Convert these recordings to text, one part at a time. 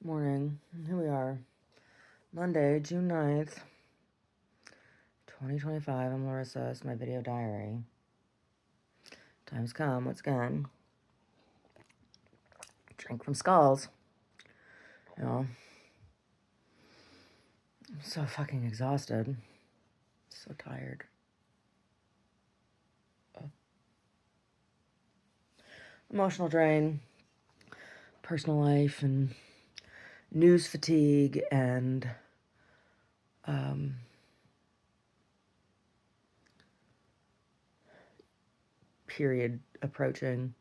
Morning. Here we are. Monday, June 9th, 2025. I'm Larissa. It's my video diary. Time's come. Once again. Drink from skulls. I'm so fucking exhausted. So tired. Emotional drain. Personal life and news fatigue and period approaching.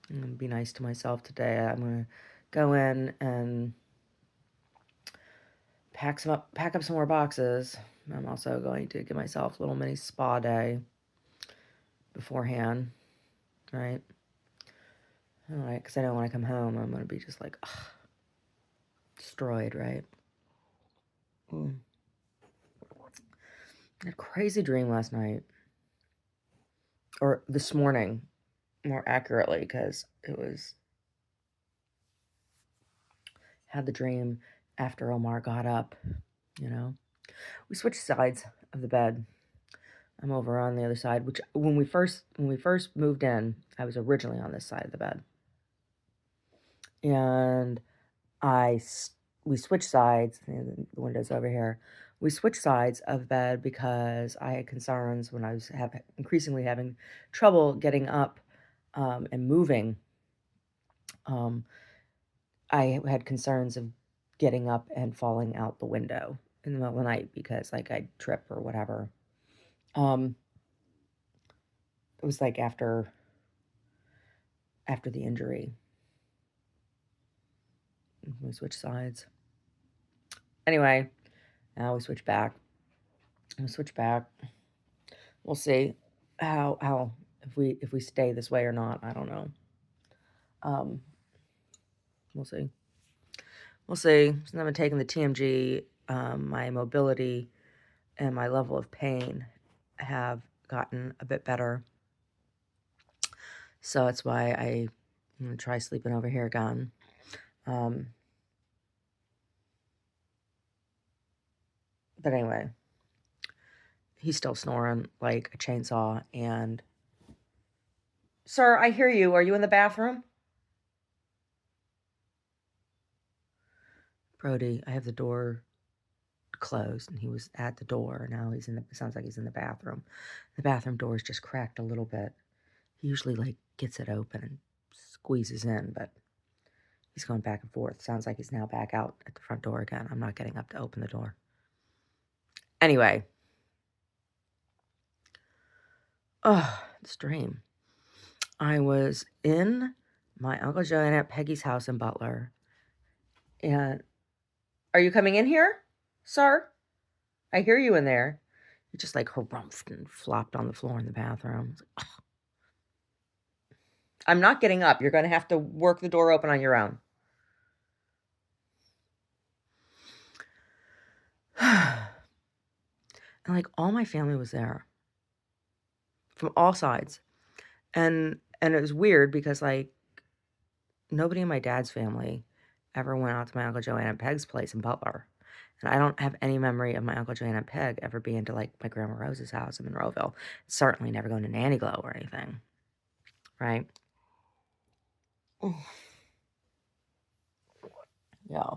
I'm gonna be nice to myself today. I'm gonna go in and pack up some more boxes. I'm also going to give myself a little mini spa day beforehand, right? All right, because I know when I come home, I'm gonna be just like destroyed, right? I had a crazy dream last night, or this morning, more accurately, because it was had the dream after Omar got up. We switched sides of the bed. I'm over on the other side, which when we first moved in, I was originally on this side of the bed, and we switched sides. The window's over here. We switched sides of bed because I had concerns when I was increasingly having trouble getting up and moving. I had concerns of getting up and falling out the window in the middle of the night because I'd trip or whatever. It was after the injury. We switched sides. Anyway, now we switch back. We'll see how if we stay this way or not. I don't know. We'll see. Since I've been taking the TMG, my mobility and my level of pain have gotten a bit better. So that's why I'm gonna try sleeping over here again. But anyway, he's still snoring like a chainsaw. And sir, I hear you. Are you in the bathroom? Brody, I have the door closed, and he was at the door. Now sounds like he's in the bathroom. The bathroom door is just cracked a little bit. He usually gets it open and squeezes in, but he's going back and forth. Sounds like he's now back out at the front door again. I'm not getting up to open the door. Anyway. This dream. I was in my Uncle Joe and Aunt Peggy's house in Butler. And are you coming in here, sir? I hear you in there. He just harumphed and flopped on the floor in the bathroom. I'm not getting up. You're going to have to work the door open on your own. And all my family was there from all sides. And it was weird because nobody in my dad's family ever went out to my Uncle Joe and Aunt Peg's place in Butler. And I don't have any memory of my Uncle Joe and Aunt Peg ever being to my Grandma Rose's house in Monroeville. Certainly never going to Nanny Glow or anything. Right? Yeah.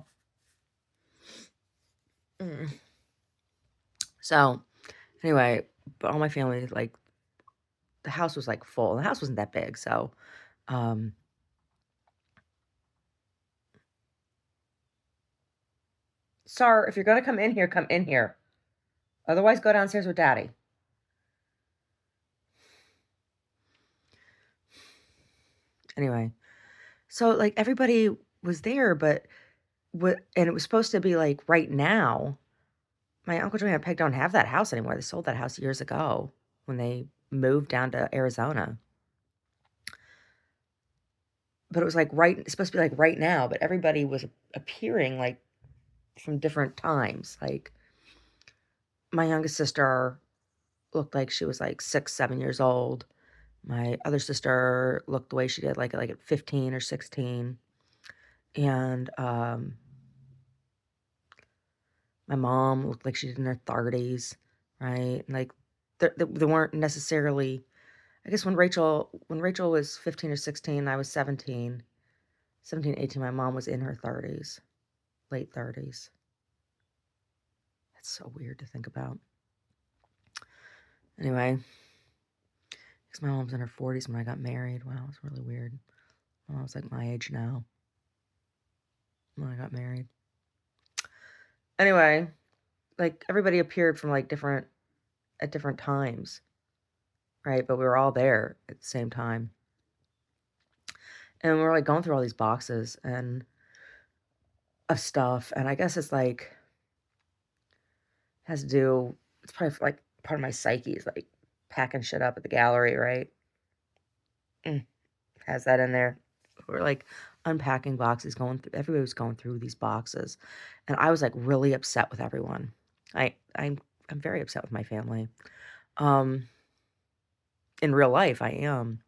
So, anyway, but all my family, the house was full. The house wasn't that big, so sir, if you're gonna come in here, come in here. Otherwise, go downstairs with Daddy. Anyway, so everybody was there, but and it was supposed to be right now. My Uncle Joe and Aunt Peg don't have that house anymore. They sold that house years ago when they moved down to Arizona. But it was it's supposed to be right now, but everybody was appearing from different times. My youngest sister looked like she was 6, 7 years old. My other sister looked the way she did at 15 or 16. And my mom looked like she's in her 30s, right? Like they weren't necessarily. I guess when Rachel was 15 or 16, I was 17, 17, 18. My mom was in her 30s, late 30s. That's so weird to think about. Anyway, because my mom's in her 40s when I got married. Wow, it's really weird. I was like my age now when I got married. Anyway, like everybody appeared from like at different times, right? But we were all there at the same time. And we were like going through all these boxes and of stuff. And I guess it's like has to do, it's probably like part of my psyche is like packing shit up at the gallery, right? Has that in there. We're like unpacking boxes, everybody was going through these boxes. And I was like really upset with everyone. I'm very upset with my family. Um, in real life, I am.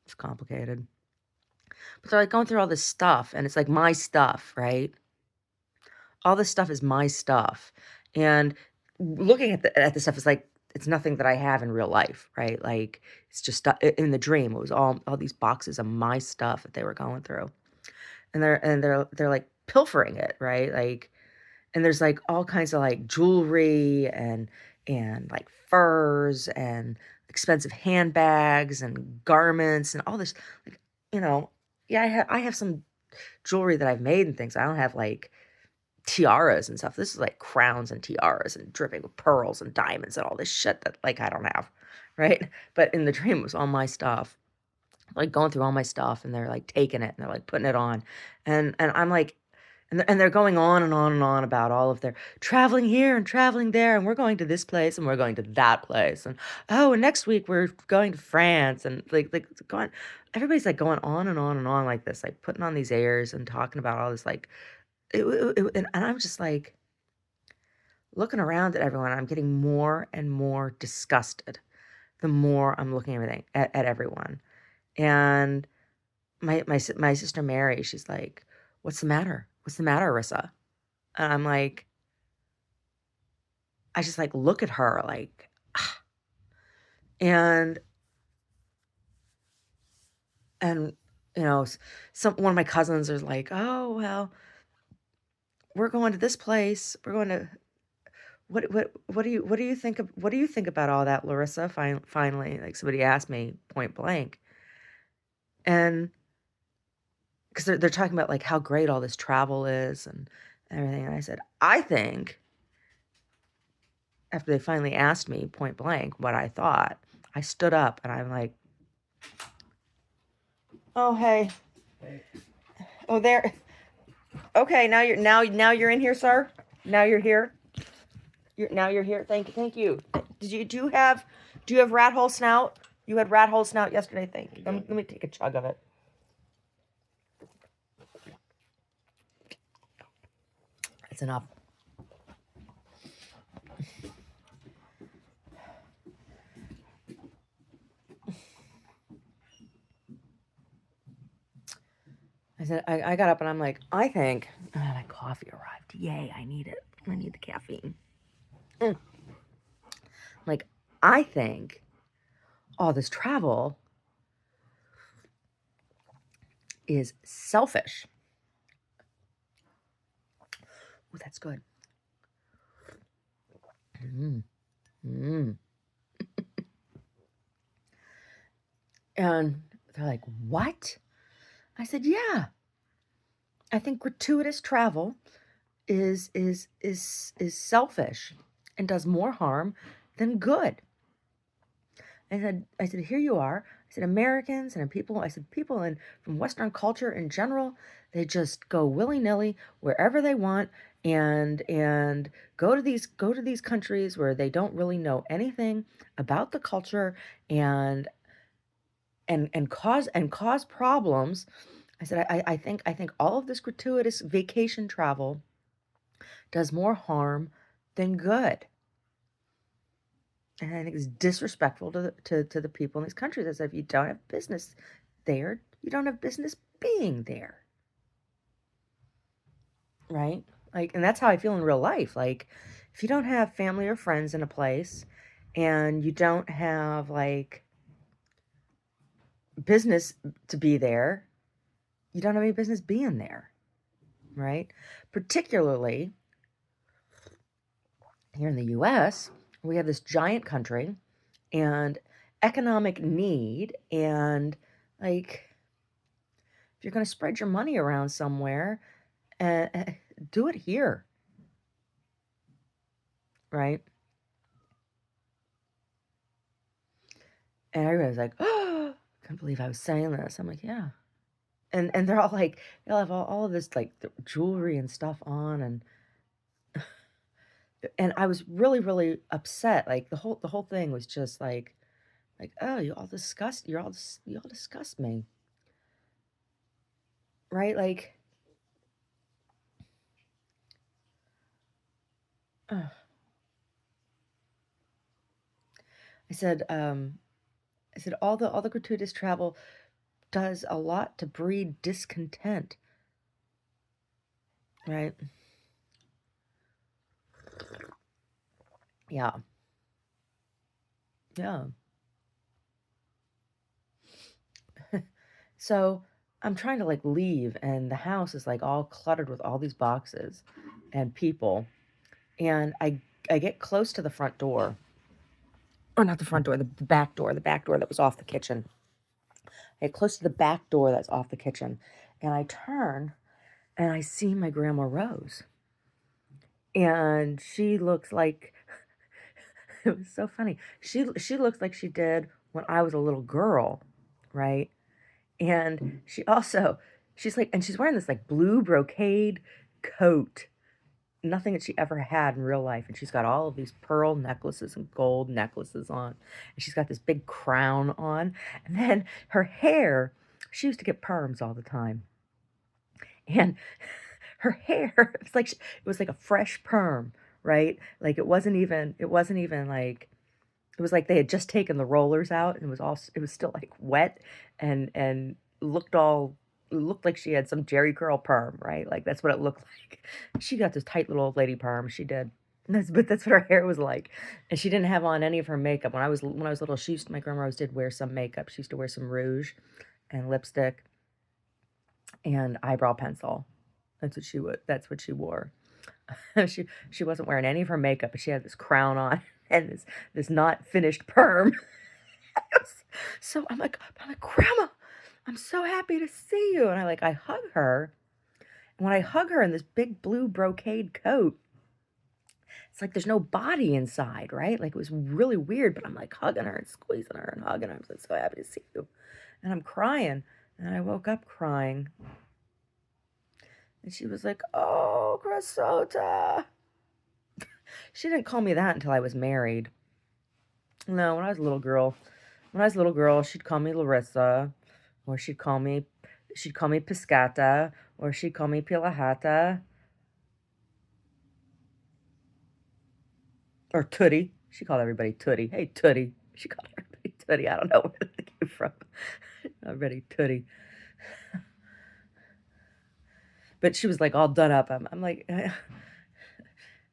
It's complicated. But they're like going through all this stuff, and it's like my stuff, right? All this stuff is my stuff. And looking at the stuff is like it's nothing that I have in real life, right? Like it's just in the dream. It was all these boxes of my stuff that they were going through, and they're like pilfering it, right? Like, and there's like all kinds of like jewelry and like furs and expensive handbags and garments and all this, like, you know, yeah, I have some jewelry that I've made and things. I don't have like tiaras and stuff. This is like crowns and tiaras and dripping with pearls and diamonds and all this shit that like I don't have, right? But in the dream it was all my stuff. Like going through all my stuff and they're like taking it and they're like putting it on. And I'm like and they're going on and on and on about all of their traveling here and traveling there and we're going to this place and we're going to that place and oh and next week we're going to France and like going everybody's like going on and on and on like this, like putting on these airs and talking about all this like and I'm just like looking around at everyone. I'm getting more and more disgusted the more I'm looking at everyone. And my sister Mary, she's like, "What's the matter? What's the matter, Arissa?" And I'm like, I just like look at her like, and and you know, some one of my cousins is like, "Oh well, we're going to this place. We're going to what do you think about all that, Larissa?" Finally, like somebody asked me point blank, and because they're talking about like how great all this travel is and everything, and I said, I think after they finally asked me point blank what I thought, I stood up and I'm like, oh hey, oh there, okay, now you're in here, sir. Now you're here. You're here. Thank you. Do you have rat hole snout? You had rat hole snout yesterday. Thank you. Let me take a chug of it. That's enough. I said I got up and I'm like, I think my coffee arrived. Yay, I need it. I need the caffeine. Like, I think all this travel is selfish. Oh, that's good. Mm, mm. And they're like, what? I said, yeah. I think gratuitous travel is selfish and does more harm than good. I said, here you are. I said, Americans and people. I said, people from Western culture in general, they just go willy nilly wherever they want, and go to these countries where they don't really know anything about the culture, and cause problems. I said, I think all of this gratuitous vacation travel does more harm than good. And I think it's disrespectful to the people in these countries. I said, if you don't have business there, You don't have business being there, right? Like, and that's how I feel in real life. Like, if you don't have family or friends in a place and you don't have like business to be there, you don't have any business being there, right? Particularly here in the US, we have this giant country and economic need, and like, if you're going to spread your money around somewhere, uh, do it here, right? And everybody's like, oh, I can't believe I was saying this. I'm like, yeah. And they're all like, they'll have all of this like jewelry and stuff on, and I was really, really upset. Like the whole thing was just like, oh, you all disgust me, right? Like, uh, I said, all the gratuitous travel does a lot to breed discontent, right? Yeah, yeah. So I'm trying to like leave, and the house is like all cluttered with all these boxes and people. And I get close to the front door, or not the front door, the back door that was off the kitchen. I get close to the back door that's off the kitchen, and I turn and I see my grandma Rose, and she looks like it was so funny. She looks like she did when I was a little girl, right? And she's like, and she's wearing this like blue brocade coat, nothing that she ever had in real life. And she's got all of these pearl necklaces and gold necklaces on. And she's got this big crown on. And then her hair, she used to get perms all the time. And her hair, it was like a fresh perm, right? Like it wasn't even like, it was like they had just taken the rollers out, and it was still like wet, and looked all it looked like she had some Jerry curl perm, right? Like that's what it looked like. She got this tight little old lady perm, she did. But that's what her hair was like. And she didn't have on any of her makeup. When I was little, my grandma always did wear some makeup. She used to wear some rouge and lipstick and eyebrow pencil. That's what she wore. She wasn't wearing any of her makeup, but she had this crown on and this not finished perm. So I'm like, Grandma, I'm so happy to see you. And I hug her. And when I hug her in this big blue brocade coat, it's like there's no body inside, right? Like it was really weird, but I'm like hugging her and squeezing her and hugging her. I'm like, so happy to see you. And I'm crying. And I woke up crying. And she was like, oh, Cressota. She didn't call me that until I was married. No, when I was a little girl, she'd call me Larissa, or she'd call me Piscata, or she'd call me Pilahata, or Tootie. She called everybody Tootie. Hey, Tootie. She called everybody Tootie. I don't know where that came from. Everybody Tootie. But she was like all done up. I'm like,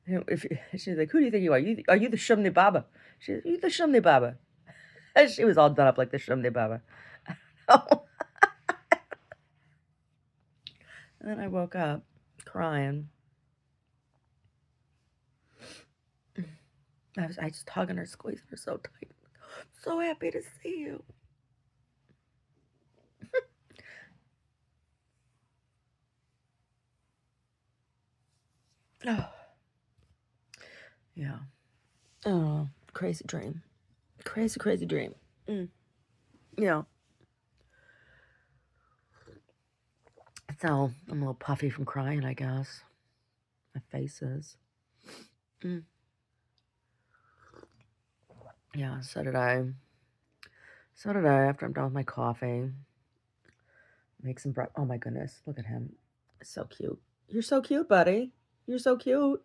if she's like, who do you think you are? Are you the Shumni Baba? She's, you the Shumni Baba. And she was all done up like the Shumni Baba. And then I woke up crying. I just hugging her, squeezing her so tight. So happy to see you. Oh, yeah. Oh, crazy dream. Crazy, crazy dream. Mm. Yeah. So I'm a little puffy from crying, I guess. My face is. Mm. Yeah, so did I. So did I after I'm done with my coffee. Make some bread. Oh my goodness, look at him. So cute. You're so cute, buddy. You're so cute.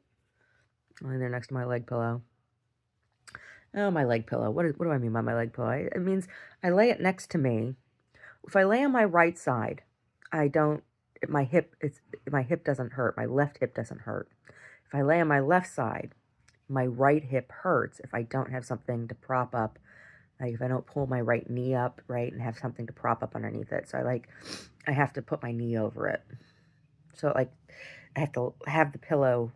Lying there next to my leg pillow. Oh, my leg pillow. What do I mean by my leg pillow? It means I lay it next to me If I lay on my right side, I don't, my hip, my hip doesn't hurt. My left hip doesn't hurt. If I lay on my left side, my right hip hurts if I don't have something to prop up. Like if I don't pull my right knee up, right, and have something to prop up underneath it. So I have to put my knee over it. So like, I have to have the pillow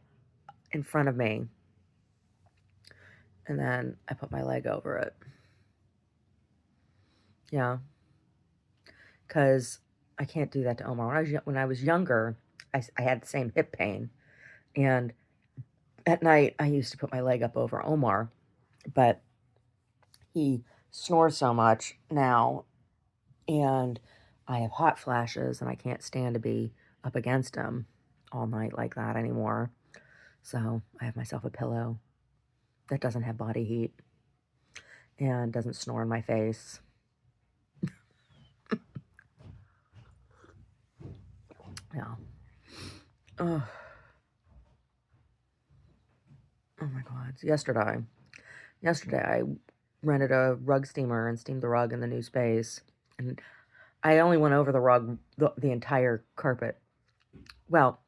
in front of me, and then I put my leg over it. Yeah, because I can't do that to Omar. When I was younger, I had the same hip pain, and at night I used to put my leg up over Omar, but he snores so much now, and I have hot flashes, and I can't stand to be up against him all night like that anymore. So I have myself a pillow that doesn't have body heat and doesn't snore in my face. Yeah. Oh, oh my God. Yesterday I rented a rug steamer and steamed the rug in the new space. And I only went over the rug, the entire carpet. Well,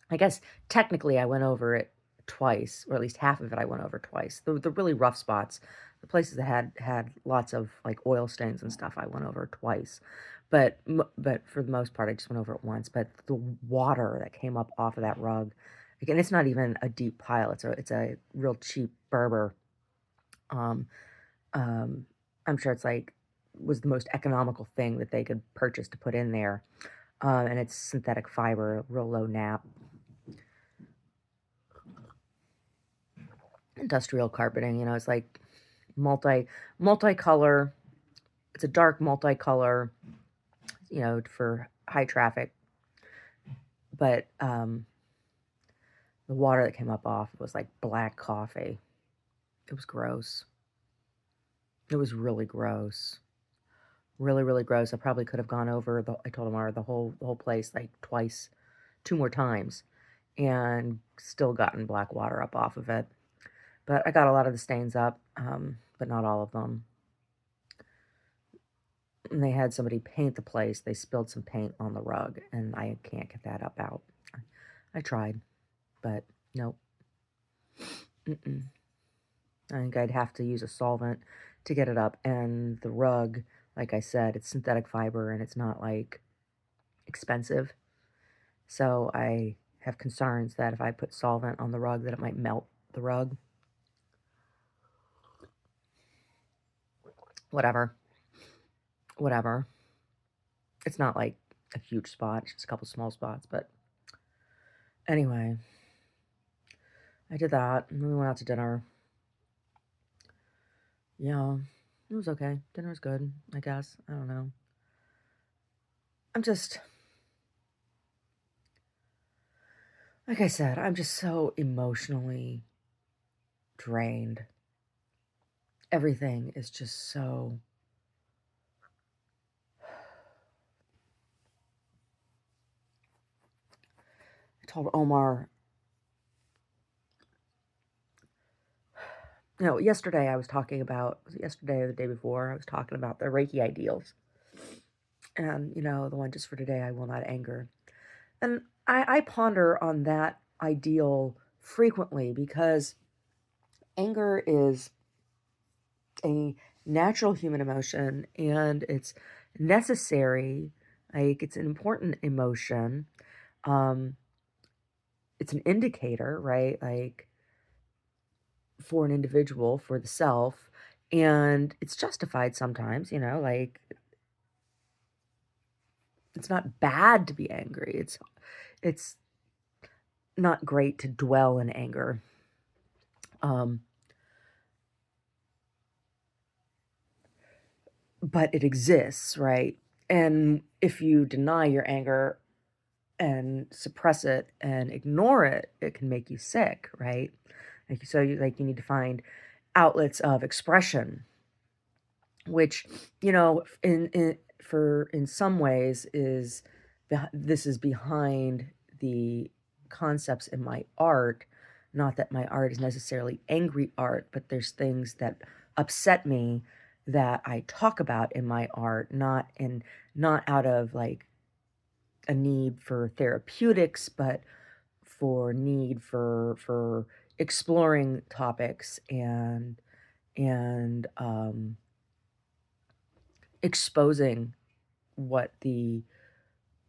I guess technically I went over it twice, or at least half of it I went over twice. The really rough spots, the places that had lots of like oil stains and stuff, I went over twice. But for the most part, I just went over it once. But the water that came up off of that rug, again, it's not even a deep pile. It's a real cheap Berber. Um, um, I'm sure it's like was the most economical thing that they could purchase to put in there. And it's synthetic fiber, real low nap, industrial carpeting. It's like multicolor. It's a dark multicolor, for high traffic. But the water that came up off was like black coffee. It was gross. It was really gross. Really, really gross. I probably could have gone over I told Amara the whole place like twice, two more times, and still gotten black water up off of it. But I got a lot of the stains up, but not all of them. And they had somebody paint the place. They spilled some paint on the rug, and I can't get that up out. I tried, but nope. Mm-mm. I think I'd have to use a solvent to get it up. And the rug, like I said, it's synthetic fiber and it's not like expensive. So I have concerns that if I put solvent on the rug, that it might melt the rug. Whatever. Whatever. It's not like a huge spot, it's just a couple small spots. But anyway, I did that. And then we went out to dinner. Yeah, it was okay. Dinner was good, I guess. I don't know. I'm just, like I said, I'm just so emotionally drained. Everything is just so. I told Omar, yesterday I was talking about, was it yesterday or the day before, I was talking about the Reiki ideals. And, the one just for today, I will not anger. And I ponder on that ideal frequently because anger is a natural human emotion and it's necessary. Like, it's an important emotion. Um, it's an indicator, right? Like, for an individual, for the self. And it's justified sometimes, like it's not bad to be angry. It's not great to dwell in anger. Um, but it exists, right? And if you deny your anger and suppress it and ignore it, it can make you sick, right? You need to find outlets of expression, which in some ways this is behind the concepts in my art. Not that my art is necessarily angry art, but there's things that upset me that I talk about in my art, not in not out of like a need for therapeutics, but for need for exploring topics and exposing what the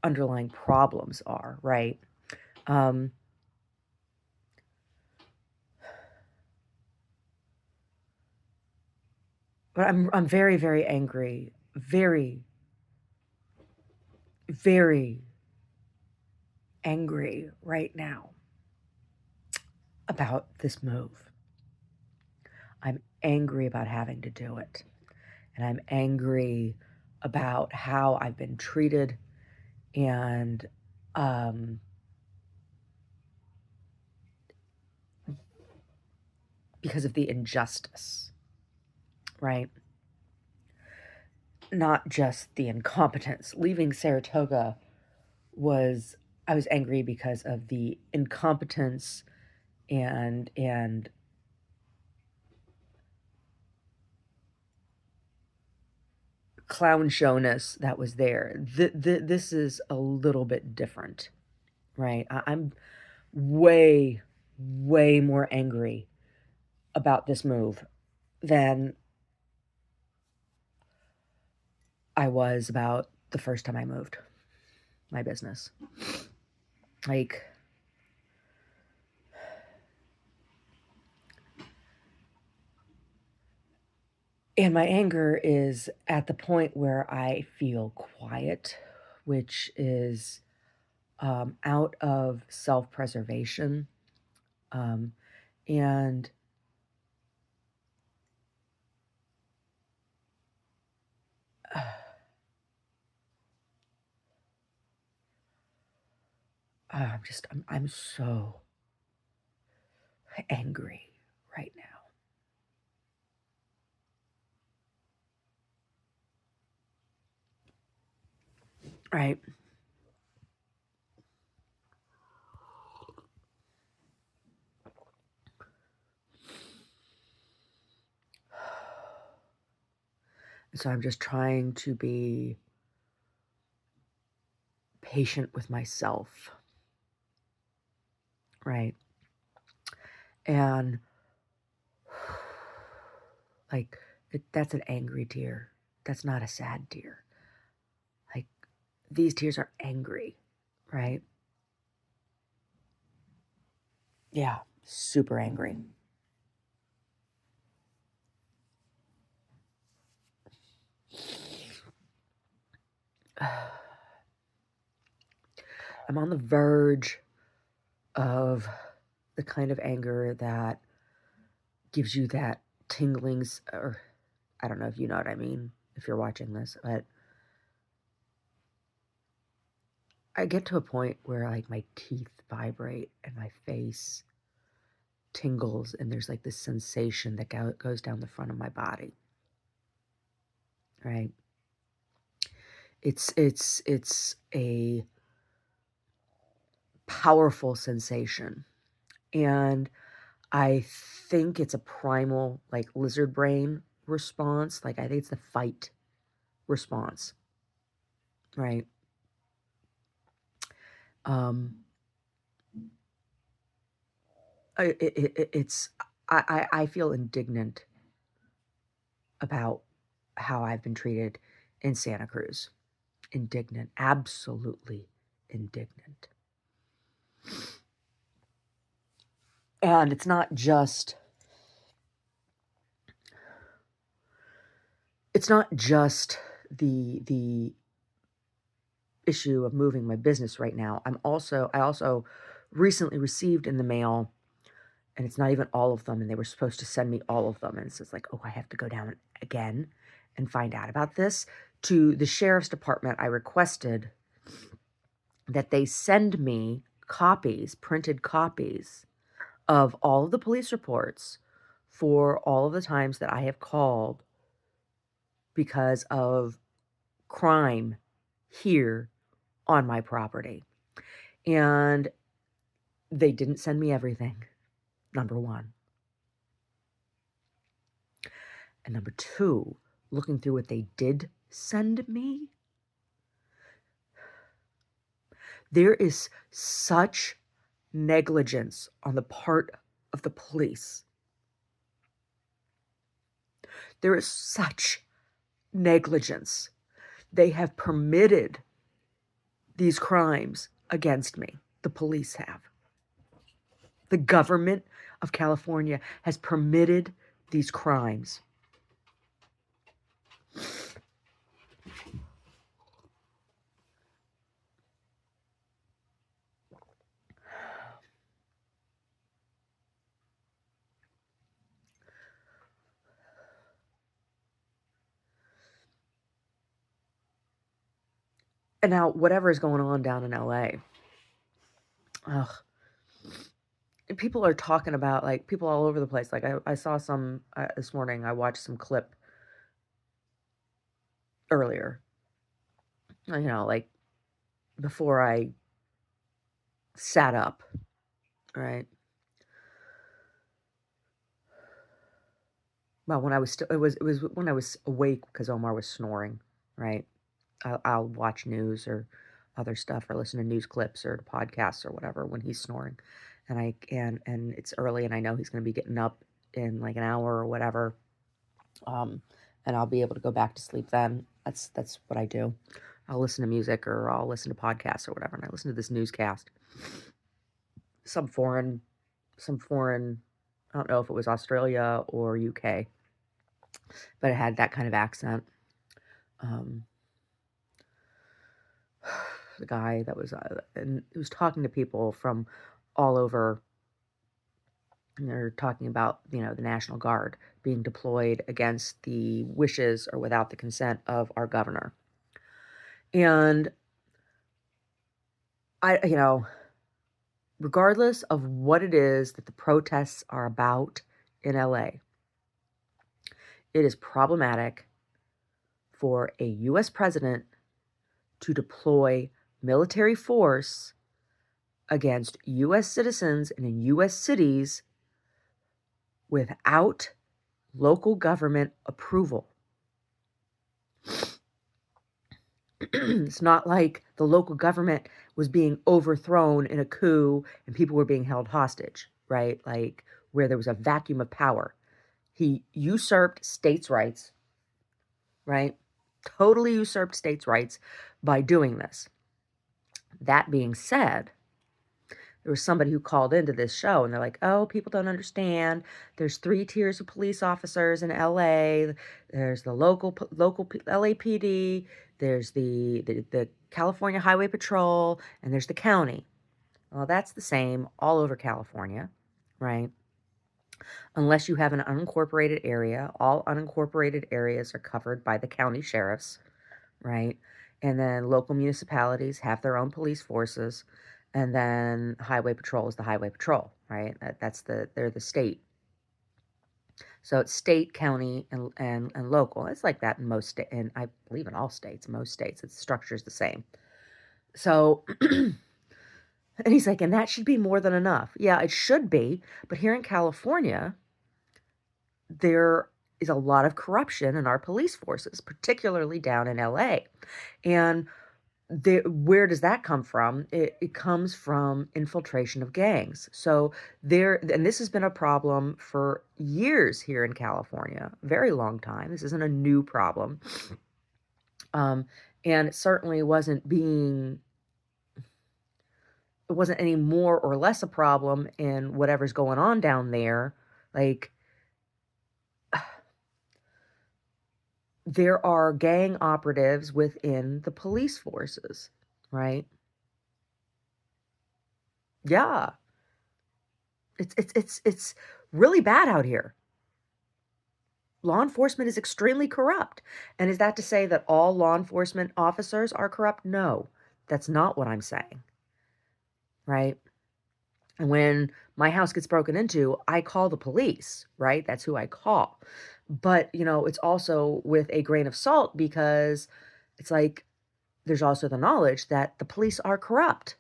underlying problems are, right? Um, but I'm very very angry, very angry right now about this move. I'm angry about having to do it, and I'm angry about how I've been treated and um, because of the injustice, right? Not just the incompetence. Leaving Saratoga was I was angry because of the incompetence and clown showness that was there. This is a little bit different, right? I'm way way more angry about this move than I was about the first time I moved my business. Like, and my anger is at the point where I feel quiet, which is out of self preservation. Um, and I'm so angry right now. Right. So I'm just trying to be patient with myself. Right. And like, that's an angry tear. That's not a sad tear. Like, these tears are angry. Right. Yeah. Super angry. I'm on the verge of the kind of anger that gives you that tinglings, or I don't know if you know what I mean if you're watching this, but I get to a point where like my teeth vibrate and my face tingles and there's like this sensation that goes down the front of my body, right? It's a powerful sensation, and I think it's a primal like lizard brain response. Like I think it's the fight response, right? Um, it's I feel indignant about how I've been treated in Santa Cruz. Indignant, absolutely indignant. And it's not just the issue of moving my business right now. I also recently received in the mail, and it's not even all of them, and they were supposed to send me all of them, and it's just like, oh, I have to go down again and find out about this. To the sheriff's department, I requested that they send me copies, printed copies of all of the police reports for all of the times that I have called because of crime here on my property. And they didn't send me everything, number one. And number two, looking through what they did send me, There is such negligence on the part of the police. There is such negligence. They have permitted these crimes against me. The police have. The government of California has permitted these crimes. And now, whatever is going on down in LA, ugh, people are talking about, like, people all over the place. Like, I saw some this morning, I watched some clip earlier, like before I sat up, right? Well, when I was still, it was when I was awake because Omar was snoring, right? I'll watch news or other stuff or listen to news clips or podcasts or whatever when he's snoring, and it's early and I know he's going to be getting up in like an hour or whatever, um, and I'll be able to go back to sleep then. That's what I do. I'll listen to music or I'll listen to podcasts or whatever, and I listen to this newscast, some foreign, some foreign. I don't know if it was Australia or UK, but it had that kind of accent. Um, the guy that was, and he was talking to people from all over, and they're talking about, the National Guard being deployed against the wishes or without the consent of our governor. And regardless of what it is that the protests are about in LA, it is problematic for a U.S. president to deploy military force against U.S. citizens and in U.S. cities without local government approval. It's not like the local government was being overthrown in a coup and people were being held hostage, right? Like where there was a vacuum of power. He usurped states' rights, right? Totally usurped states' rights by doing this. That being said, there was somebody who called into this show and they're like, oh, people don't understand. There's 3 tiers of police officers in LA. There's the local LAPD. There's the California Highway Patrol, and there's the county. Well, that's the same all over California, right? Unless you have an unincorporated area, all unincorporated areas are covered by the county sheriffs, right? And then local municipalities have their own police forces, and then highway patrol is the highway patrol, right? They're the state. So it's state, county, and local. It's like that in most states, and I believe in all states. Most states, its structure is the same. So, and he's like, and that should be more than enough. Yeah, it should be, but here in California, there is a lot of corruption in our police forces, particularly down in LA. And where does that come from? It comes from infiltration of gangs. So and this has been a problem for years here in California, very long time. This isn't a new problem. And it certainly it wasn't any more or less a problem in whatever's going on down there. Like, there are gang operatives within the police forces, right? Yeah. It's really bad out here. Law enforcement is extremely corrupt. And is that to say that all law enforcement officers are corrupt? No, that's not what I'm saying. Right? And when my house gets broken into, I call the police, right? That's who I call. But, it's also with a grain of salt because it's like there's also the knowledge that the police are corrupt.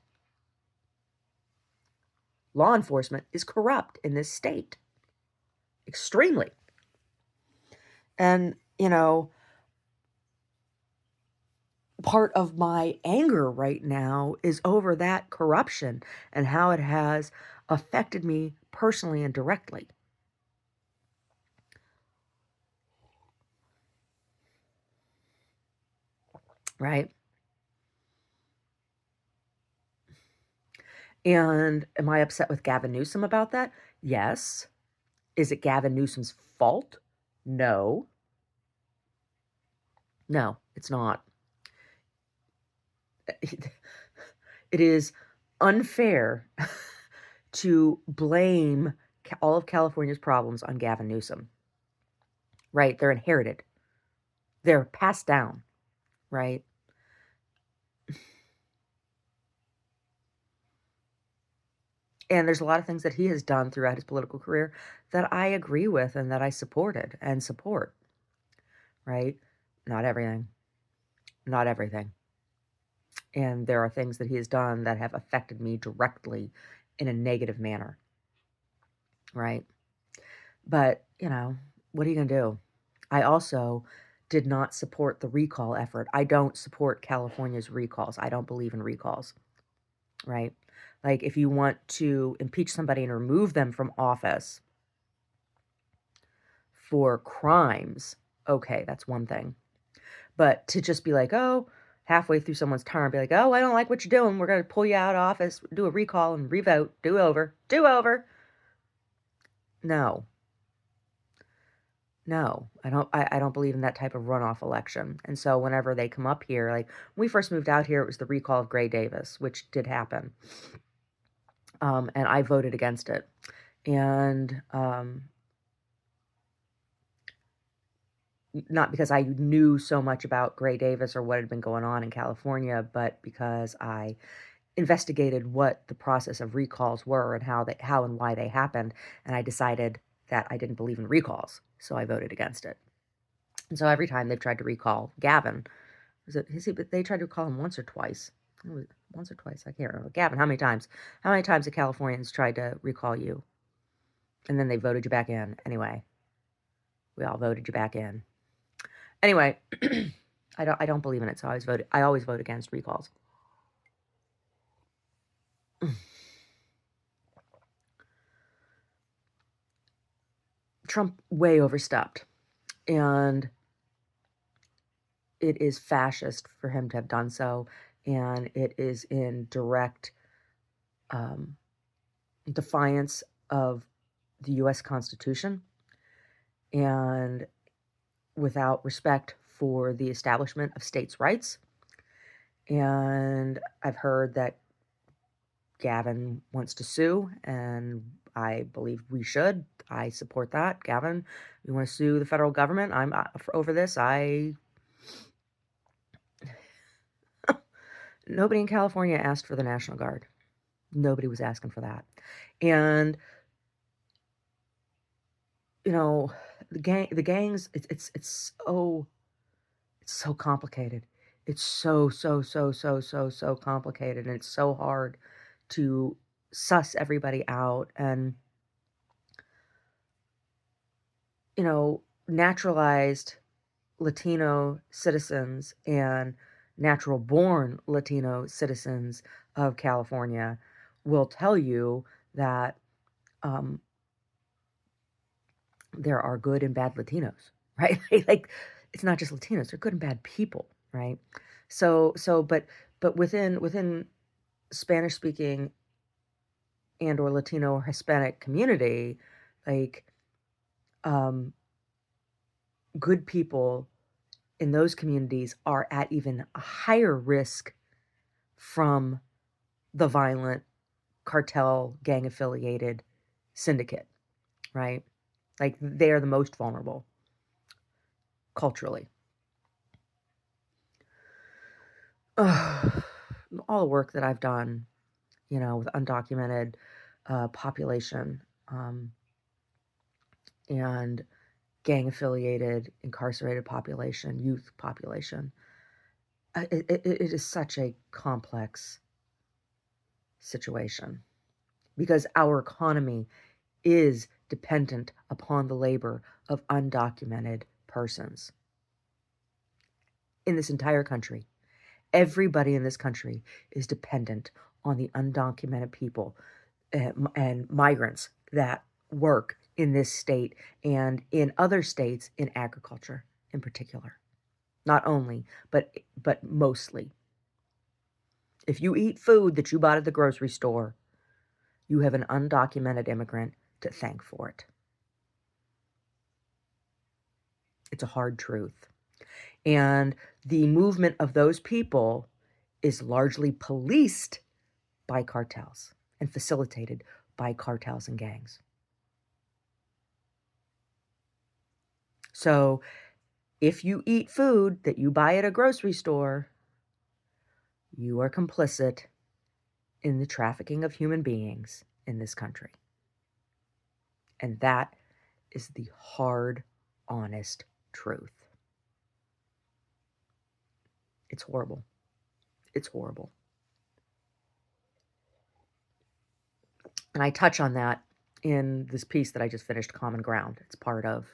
Law enforcement is corrupt in this state. Extremely. And, part of my anger right now is over that corruption and how it has affected me personally and directly, right? And am I upset with Gavin Newsom about that? Yes. Is it Gavin Newsom's fault? No. No, it's not. It is unfair to blame all of California's problems on Gavin Newsom, right? They're inherited, they're passed down, right? And there's a lot of things that he has done throughout his political career that I agree with and that I supported and support, right? Not everything, not everything. And there are things that he has done that have affected me directly in a negative manner, right? But, what are you going to do? I also did not support the recall effort. I don't support California's recalls. I don't believe in recalls, right? Like, if you want to impeach somebody and remove them from office for crimes, okay, that's one thing. But to just be like, oh, halfway through someone's term, be like, oh, I don't like what you're doing. We're going to pull you out of office, do a recall and revote, do over, do over. No, no, I don't believe in that type of runoff election. And so whenever they come up here, like when we first moved out here, it was the recall of Gray Davis, which did happen. And I voted against it. And not because I knew so much about Gray Davis or what had been going on in California, but because I investigated what the process of recalls were and how and why they happened, and I decided that I didn't believe in recalls, so I voted against it. And so every time they've tried to recall Gavin, but they tried to recall him once or twice. Once or twice, I can't remember. Gavin, how many times? How many times have Californians tried to recall you? And then they voted you back in. Anyway, we all voted you back in. Anyway, I don't believe in it, so I always vote against recalls. Trump way overstepped, and it is fascist for him to have done so, and it is in direct defiance of the U.S. Constitution and without respect for the establishment of states' rights. And I've heard that Gavin wants to sue, and I believe we should. I support that. Gavin, you want to sue the federal government? I'm over this. Nobody in California asked for the National Guard. Nobody was asking for that. And the gangs, it's so complicated. It's so complicated, and it's so hard to suss everybody out. And naturalized Latino citizens and natural born Latino citizens of California will tell you that um, there are good and bad Latinos, right? Like, it's not just Latinos; they're good and bad people, right? But within Spanish speaking and or Latino or Hispanic community, like, um, good people in those communities are at even a higher risk from the violent cartel gang affiliated syndicate, right? Like, they are the most vulnerable culturally. Ugh. All the work that I've done, with undocumented population and gang affiliated, incarcerated population, youth population, it is such a complex situation because our economy is dependent upon the labor of undocumented persons in this entire country. Everybody in this country is dependent on the undocumented people and migrants that work in this state and in other states in agriculture in particular. Not only, but mostly. If you eat food that you bought at the grocery store, you have an undocumented immigrant to thank for it. It's a hard truth. And the movement of those people is largely policed by cartels and facilitated by cartels and gangs. So if you eat food that you buy at a grocery store, you are complicit in the trafficking of human beings in this country. And that is the hard, honest truth. It's horrible. It's horrible. And I touch on that in this piece that I just finished, Common Ground. It's part of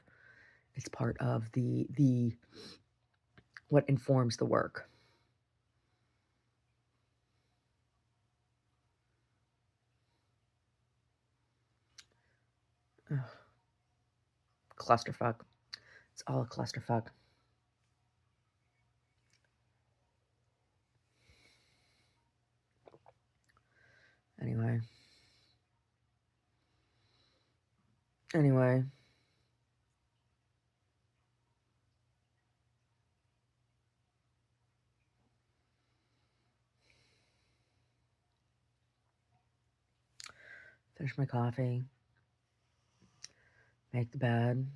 the what informs the work. Ugh. Clusterfuck. It's all a clusterfuck. Anyway. Finish my coffee. Make the bed.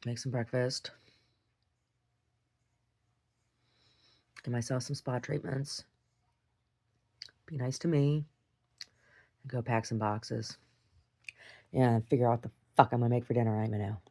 Make some breakfast. Give myself some spa treatments. Be nice to me. And go pack some boxes. Yeah, and figure out what the fuck I'm gonna make for dinner right now.